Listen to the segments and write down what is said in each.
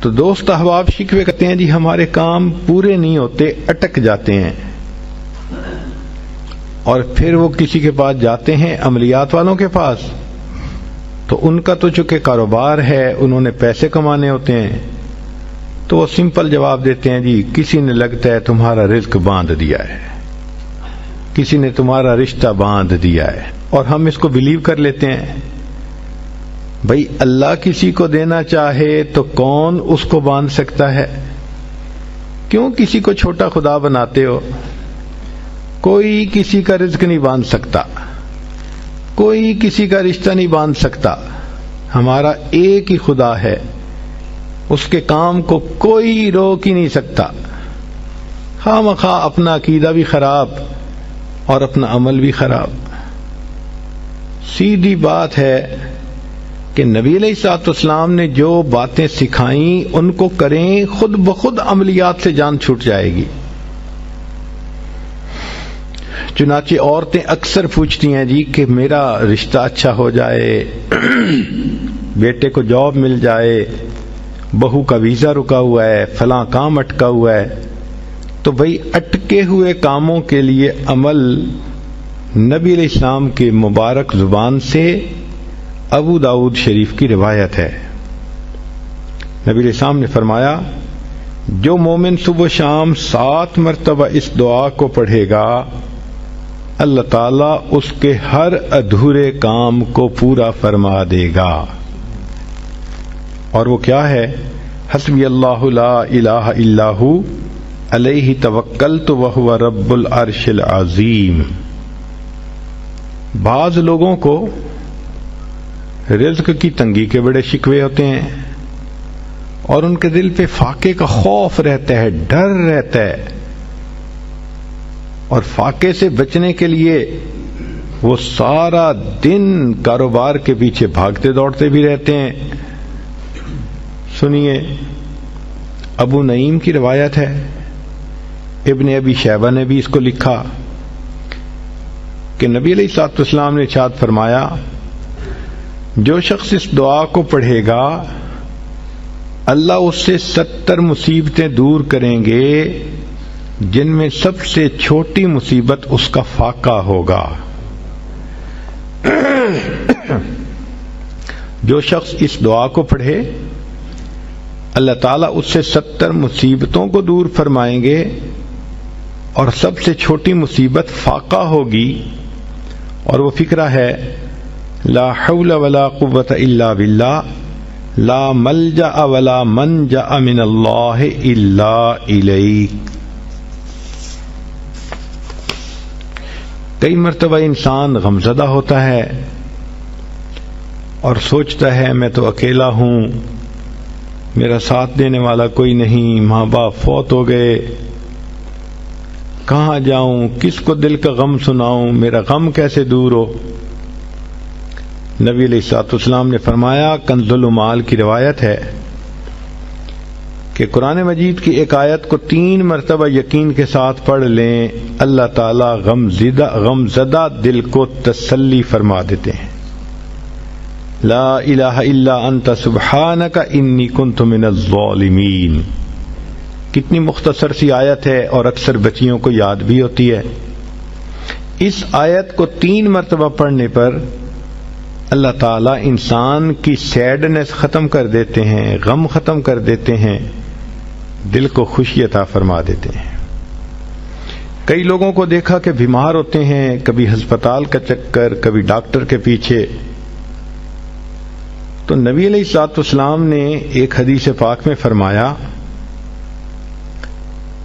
تو دوست احباب شکوے کرتے ہیں جی ہمارے کام پورے نہیں ہوتے، اٹک جاتے ہیں، اور پھر وہ کسی کے پاس جاتے ہیں، عملیات والوں کے پاس، تو ان کا تو چونکہ کاروبار ہے، انہوں نے پیسے کمانے ہوتے ہیں، تو وہ سمپل جواب دیتے ہیں جی کسی نے لگتا ہے تمہارا رزق باندھ دیا ہے، کسی نے تمہارا رشتہ باندھ دیا ہے، اور ہم اس کو بلیو کر لیتے ہیں۔ بھئی اللہ کسی کو دینا چاہے تو کون اس کو باندھ سکتا ہے؟ کیوں کسی کو چھوٹا خدا بناتے ہو؟ کوئی کسی کا رزق نہیں باندھ سکتا، کوئی کسی کا رشتہ نہیں باندھ سکتا، ہمارا ایک ہی خدا ہے، اس کے کام کو کوئی روک ہی نہیں سکتا۔ خواہ مخواہ اپنا عقیدہ بھی خراب اور اپنا عمل بھی خراب۔ سیدھی بات ہے کہ نبی علیہ الصلوۃ والسلام نے جو باتیں سکھائیں ان کو کریں، خود بخود عملیات سے جان چھوٹ جائے گی۔ چنانچہ عورتیں اکثر پوچھتی ہیں جی کہ میرا رشتہ اچھا ہو جائے، بیٹے کو جاب مل جائے، بہو کا ویزا رکا ہوا ہے، فلاں کام اٹکا ہوا ہے۔ تو بھئی اٹکے ہوئے کاموں کے لیے عمل نبی علیہ السلام کے مبارک زبان سے ابو داؤد شریف کی روایت ہے۔ نبی علیہ السلام نے فرمایا جو مومن صبح و شام 7 مرتبہ اس دعا کو پڑھے گا، اللہ تعالیٰ اس کے ہر ادھورے کام کو پورا فرما دے گا۔ اور وہ کیا ہے؟ حسبی اللہ لا الہ الا ہو علیہ توکلت وہو رب العرش العظیم۔ بعض لوگوں کو رزق کی تنگی کے بڑے شکوے ہوتے ہیں، اور ان کے دل پہ فاقے کا خوف رہتا ہے، ڈر رہتا ہے، اور فاقے سے بچنے کے لیے وہ سارا دن کاروبار کے پیچھے بھاگتے دوڑتے بھی رہتے ہیں۔ سنیے، ابو نعیم کی روایت ہے، ابن ابی شیبہ نے بھی اس کو لکھا کہ نبی علیہ الصلوۃ والسلام نے ارشاد فرمایا جو شخص اس دعا کو پڑھے گا اللہ اس سے 70 مصیبتیں دور کریں گے، جن میں سب سے چھوٹی مصیبت اس کا فاقہ ہوگا۔ جو شخص اس دعا کو پڑھے اللہ تعالیٰ اس سے 70 مصیبتوں کو دور فرمائیں گے، اور سب سے چھوٹی مصیبت فاقہ ہوگی، اور وہ فقرہ ہے لا حول ولا قوة الا باللہ لا ملجأ ولا منجأ من اللہ الا الیک۔ کئی مرتبہ انسان غمزدہ ہوتا ہے اور سوچتا ہے میں تو اکیلا ہوں، میرا ساتھ دینے والا کوئی نہیں، ماں باپ فوت ہو گئے، کہاں جاؤں، کس کو دل کا غم سناؤں، میرا غم کیسے دور ہو؟ نبی علیہ الصلوۃ والسلام نے فرمایا، کنز المال کی روایت ہے کہ قرآن مجید کی ایک آیت کو 3 مرتبہ یقین کے ساتھ پڑھ لیں، اللہ تعالیٰ غم زدہ دل کو تسلی فرما دیتے ہیں۔ لا الہ الا انت سبحانک انی کنت من الظالمین۔ کتنی مختصر سی آیت ہے اور اکثر بچیوں کو یاد بھی ہوتی ہے۔ اس آیت کو 3 مرتبہ پڑھنے پر اللہ تعالیٰ انسان کی سیڈنس ختم کر دیتے ہیں، غم ختم کر دیتے ہیں، دل کو خوشی عطا فرما دیتے ہیں۔ کئی لوگوں کو دیکھا کہ بیمار ہوتے ہیں، کبھی ہسپتال کا چکر، کبھی ڈاکٹر کے پیچھے، تو نبی علیہ الصلوۃ والسلام نے ایک حدیث پاک میں فرمایا،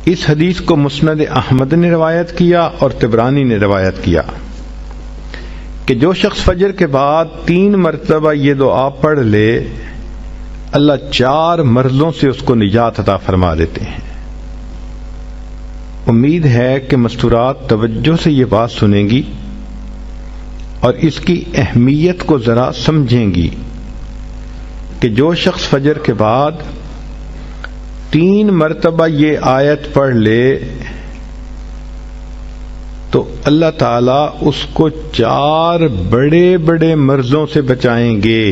اس حدیث کو مسند احمد نے روایت کیا اور طبرانی نے روایت کیا کہ جو شخص فجر کے بعد 3 مرتبہ یہ دعا پڑھ لے اللہ 4 مرضوں سے اس کو نجات عطا فرما دیتے ہیں۔ امید ہے کہ مستورات توجہ سے یہ بات سنیں گی اور اس کی اہمیت کو ذرا سمجھیں گی کہ جو شخص فجر کے بعد 3 مرتبہ یہ آیت پڑھ لے تو اللہ تعالیٰ اس کو 4 بڑے بڑے مرضوں سے بچائیں گے۔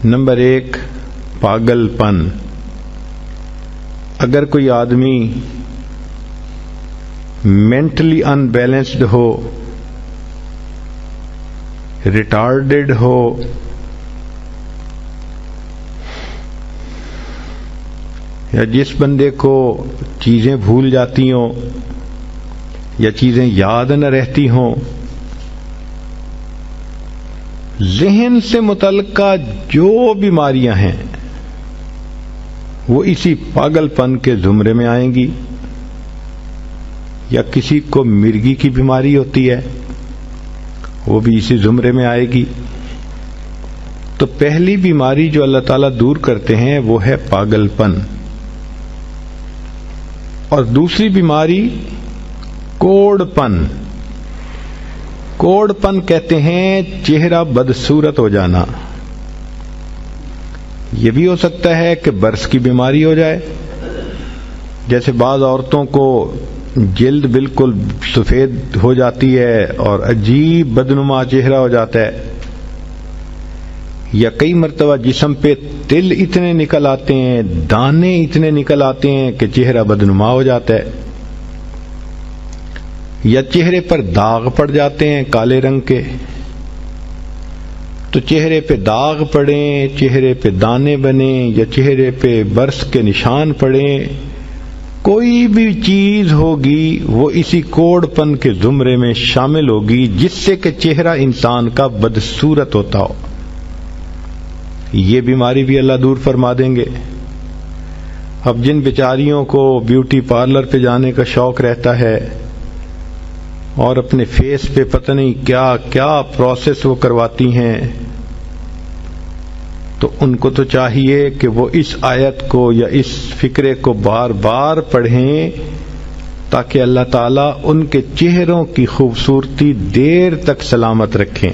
نمبر 1، پاگل پن. اگر کوئی آدمی مینٹلی ان بیلنسڈ ہو، ریٹارڈڈ ہو، یا جس بندے کو چیزیں بھول جاتی ہوں یا چیزیں یاد نہ رہتی ہوں، ذہن سے متعلقہ جو بیماریاں ہیں وہ اسی پاگل پن کے زمرے میں آئیں گی. یا کسی کو مرگی کی بیماری ہوتی ہے، وہ بھی اسی زمرے میں آئے گی. تو پہلی بیماری جو اللہ تعالیٰ دور کرتے ہیں وہ ہے پاگل پن، اور دوسری بیماری کوڑ پن. کوڑ پن کہتے ہیں چہرہ بدصورت ہو جانا. یہ بھی ہو سکتا ہے کہ برس کی بیماری ہو جائے، جیسے بعض عورتوں کو جلد بالکل سفید ہو جاتی ہے اور عجیب بدنما چہرہ ہو جاتا ہے، یا کئی مرتبہ جسم پہ تل اتنے نکل آتے ہیں، دانے اتنے نکل آتے ہیں کہ چہرہ بدنما ہو جاتا ہے، یا چہرے پر داغ پڑ جاتے ہیں کالے رنگ کے. تو چہرے پہ داغ پڑیں، چہرے پہ دانے بنیں، یا چہرے پہ برس کے نشان پڑیں، کوئی بھی چیز ہوگی وہ اسی کوڑ پن کے زمرے میں شامل ہوگی جس سے کہ چہرہ انسان کا بدصورت ہوتا ہو. یہ بیماری بھی اللہ دور فرما دیں گے. اب جن بیچاریوں کو بیوٹی پارلر پہ جانے کا شوق رہتا ہے اور اپنے فیس پہ پتہ نہیں کیا کیا پروسیس وہ کرواتی ہیں، تو ان کو تو چاہیے کہ وہ اس آیت کو یا اس فکرے کو بار بار پڑھیں تاکہ اللہ تعالیٰ ان کے چہروں کی خوبصورتی دیر تک سلامت رکھیں.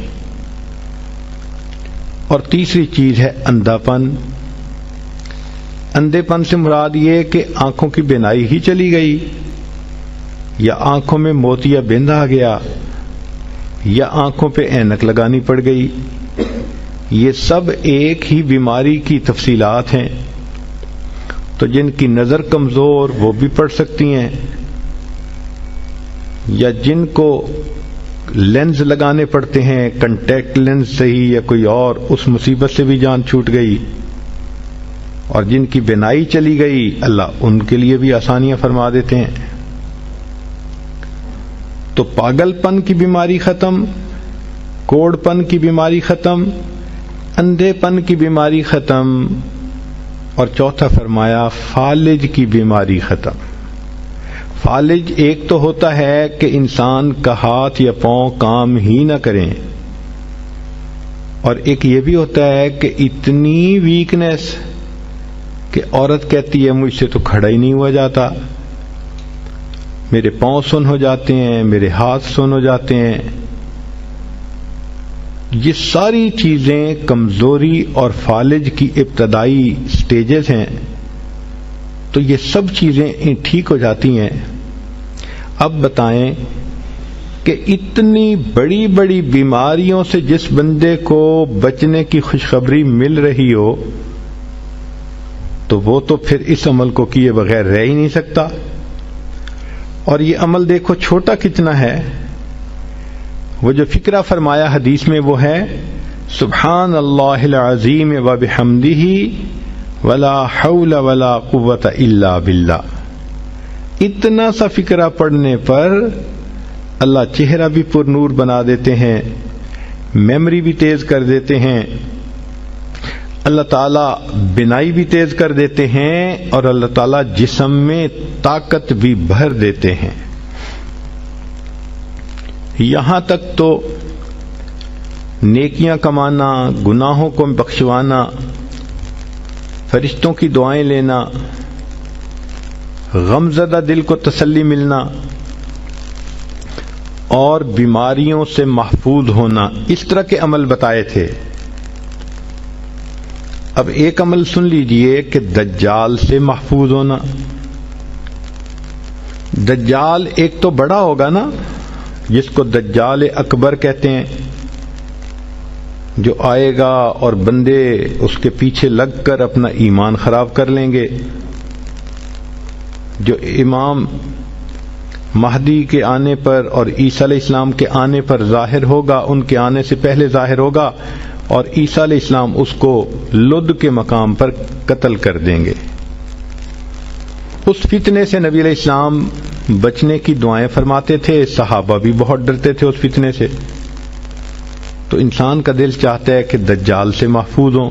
اور تیسری چیز ہے اندھا پن. اندھے پن سے مراد یہ کہ آنکھوں کی بینائی ہی چلی گئی، یا آنکھوں میں موتیا بند آ گیا، یا آنکھوں پہ اینک لگانی پڑ گئی. یہ سب ایک ہی بیماری کی تفصیلات ہیں. تو جن کی نظر کمزور وہ بھی پڑھ سکتی ہیں، یا جن کو لینز لگانے پڑتے ہیں، کنٹیکٹ لینز صحیح یا کوئی اور، اس مصیبت سے بھی جان چھوٹ گئی. اور جن کی بینائی چلی گئی اللہ ان کے لیے بھی آسانیاں فرما دیتے ہیں. تو پاگل پن کی بیماری ختم، کوڑ پن کی بیماری ختم، اندھے پن کی بیماری ختم، اور چوتھا فرمایا فالج کی بیماری ختم. فالج ایک تو ہوتا ہے کہ انسان کا ہاتھ یا پاؤں کام ہی نہ کریں، اور ایک یہ بھی ہوتا ہے کہ اتنی ویکنیس کہ عورت کہتی ہے مجھ سے تو کھڑا ہی نہیں ہوا جاتا، میرے پاؤں سن ہو جاتے ہیں، میرے ہاتھ سن ہو جاتے ہیں. یہ ساری چیزیں کمزوری اور فالج کی ابتدائی سٹیجز ہیں. تو یہ سب چیزیں ٹھیک ہو جاتی ہیں. اب بتائیں کہ اتنی بڑی بڑی بیماریوں سے جس بندے کو بچنے کی خوشخبری مل رہی ہو تو وہ تو پھر اس عمل کو کیے بغیر رہ ہی نہیں سکتا. اور یہ عمل دیکھو چھوٹا کتنا ہے. وہ جو فکرہ فرمایا حدیث میں وہ ہے سبحان اللہ العظیم وبحمدہ ولا حول ولا قوت الا باللہ. اتنا سا فکرہ پڑھنے پر اللہ چہرہ بھی پر نور بنا دیتے ہیں، میموری بھی تیز کر دیتے ہیں، اللہ تعالیٰ بینائی بھی تیز کر دیتے ہیں، اور اللہ تعالیٰ جسم میں طاقت بھی بھر دیتے ہیں. یہاں تک تو نیکیاں کمانا، گناہوں کو بخشوانا، فرشتوں کی دعائیں لینا، غمزدہ دل کو تسلی ملنا، اور بیماریوں سے محفوظ ہونا، اس طرح کے عمل بتائے تھے. اب ایک عمل سن لیجئے کہ دجال سے محفوظ ہونا. دجال ایک تو بڑا ہوگا نا، جس کو دجال اکبر کہتے ہیں، جو آئے گا اور بندے اس کے پیچھے لگ کر اپنا ایمان خراب کر لیں گے. جو امام مہدی کے آنے پر اور عیسیٰ علیہ السلام کے آنے پر ظاہر ہوگا، ان کے آنے سے پہلے ظاہر ہوگا، اور عیسیٰ علیہ السلام اس کو لد کے مقام پر قتل کر دیں گے. اس فتنے سے نبی علیہ السلام بچنے کی دعائیں فرماتے تھے، صحابہ بھی بہت ڈرتے تھے اس فتنے سے. تو انسان کا دل چاہتا ہے کہ دجال سے محفوظ ہوں.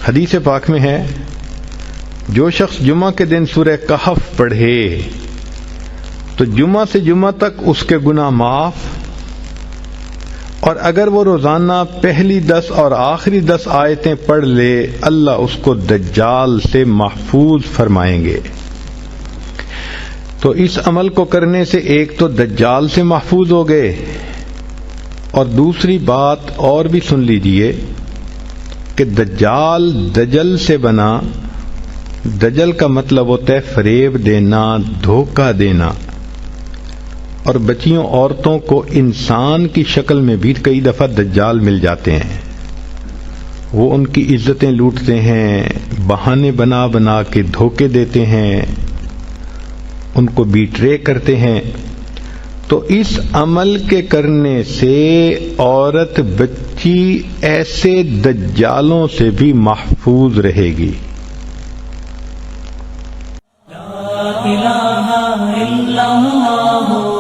حدیث پاک میں ہے جو شخص جمعہ کے دن سورہ کہف پڑھے تو جمعہ سے جمعہ تک اس کے گناہ معاف، اور اگر وہ روزانہ پہلی 10 اور آخری 10 آیتیں پڑھ لے اللہ اس کو دجال سے محفوظ فرمائیں گے. تو اس عمل کو کرنے سے ایک تو دجال سے محفوظ ہو گئے، اور دوسری بات اور بھی سن لیجئے کہ دجال دجل سے بنا. دجل کا مطلب ہوتا ہے فریب دینا، دھوکہ دینا، اور بچیوں عورتوں کو انسان کی شکل میں بھی کئی دفعہ دجال مل جاتے ہیں. وہ ان کی عزتیں لوٹتے ہیں، بہانے بنا بنا کے دھوکے دیتے ہیں، ان کو بیٹرے کرتے ہیں. تو اس عمل کے کرنے سے عورت بچی ایسے دجالوں سے بھی محفوظ رہے گی. لا الہ الا اللہ